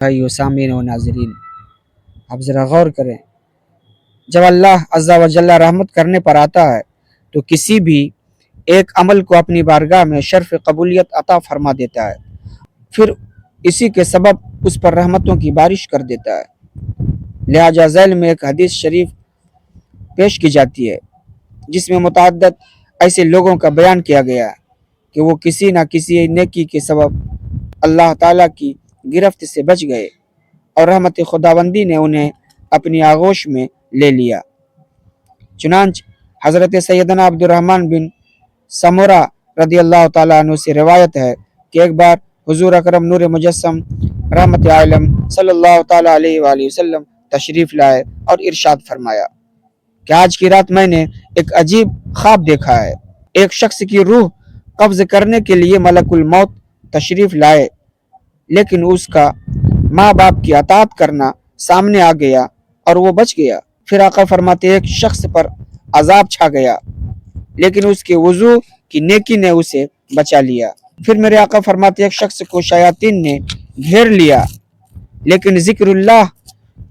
بھائی سامعین و ناظرین، آپ ذرا غور کریں، جب اللہ عز و جل رحمت کرنے پر آتا ہے تو کسی بھی ایک عمل کو اپنی بارگاہ میں شرف قبولیت عطا فرما دیتا ہے، پھر اسی کے سبب اس پر رحمتوں کی بارش کر دیتا ہے۔ لہٰذا ذیل میں ایک حدیث شریف پیش کی جاتی ہے جس میں متعدد ایسے لوگوں کا بیان کیا گیا ہے کہ وہ کسی نہ کسی نیکی کے سبب اللہ تعالیٰ کی گرفت سے بچ گئے اور رحمت خداوندی نے انہیں اپنی آغوش میں لے لیا۔ چنانچہ حضرت سیدنا عبد الرحمن بن سمورہ رضی اللہ تعالیٰ عنہ سے روایت ہے کہ ایک بار حضور اکرم نور مجسم رحمت عالم صلی اللہ تعالیٰ علیہ وآلہ وسلم تشریف لائے اور ارشاد فرمایا کہ آج کی رات میں نے ایک عجیب خواب دیکھا ہے۔ ایک شخص کی روح قبض کرنے کے لیے ملک الموت تشریف لائے، لیکن اس کا ماں باپ کی اطاعت کرنا سامنے آ گیا اور وہ بچ گیا۔ پھر آقا فرماتے ایک شخص پر عذاب چھا گیا، لیکن اس کے وضو کی نیکی نے اسے بچا لیا۔ پھر میرے آقا فرماتے ایک شخص کو شیاطین نے گھیر لیا، لیکن ذکر اللہ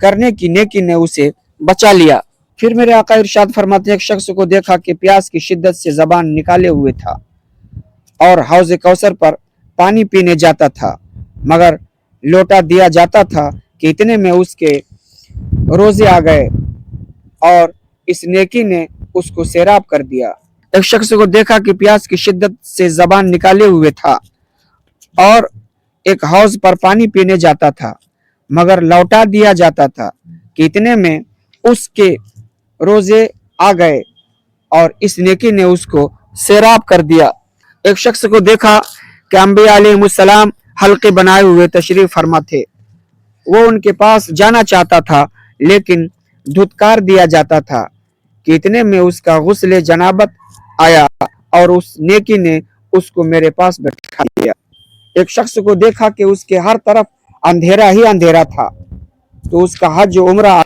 کرنے کی نیکی نے اسے بچا لیا۔ پھر میرے آقا ارشاد فرماتے ایک شخص کو دیکھا کہ پیاس کی شدت سے زبان نکالے ہوئے تھا اور حوض کوثر پر پانی پینے جاتا تھا، مگر لوٹا دیا جاتا تھا کہ اتنے میں اس کے روزے آ گئے اور اس نیکی نے اس کو سیراب کر دیا۔ ایک شخص کو دیکھا کہ پیاس کی شدت سے زبان نکالے ہوئے تھا اور ایک حوض پر پانی پینے جاتا تھا، مگر لوٹا دیا جاتا تھا کہ اتنے میں اس کے روزے آ گئے اور اس نیکی نے اس کو سیراب کر دیا۔ ایک شخص کو دیکھا کہ انبیاء علیہ السلام حلقے بنائے ہوئے تشریف فرما تھے، وہ ان کے پاس جانا چاہتا تھا لیکن دھتکار دیا جاتا تھا کہ اتنے میں اس کا غسل جنابت آیا اور اس نیکی نے اس کو میرے پاس بٹھا دیا۔ ایک شخص کو دیکھا کہ اس کے ہر طرف اندھیرا ہی اندھیرا تھا، تو اس کا حج و عمرہ آ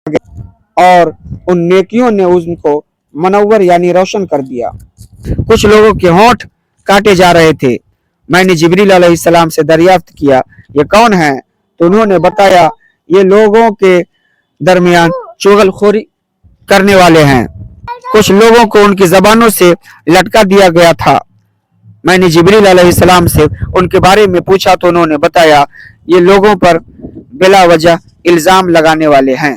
گیا اور ان نیکیوں نے ان کو منور یعنی روشن کر دیا۔ کچھ لوگوں کے ہونٹ کاٹے جا رہے تھے، میں نے جبریل علیہ السلام سے دریافت کیا یہ کون ہیں؟ تو انہوں نے بتایا یہ لوگوں کے درمیان چغل خوری کرنے والے ہیں، کچھ لوگوں کو ان کی زبانوں سے لٹکا دیا گیا تھا۔ میں نے جبریل علیہ السلام سے ان کے بارے میں پوچھا تو انہوں نے بتایا یہ لوگوں پر بلا وجہ الزام لگانے والے ہیں۔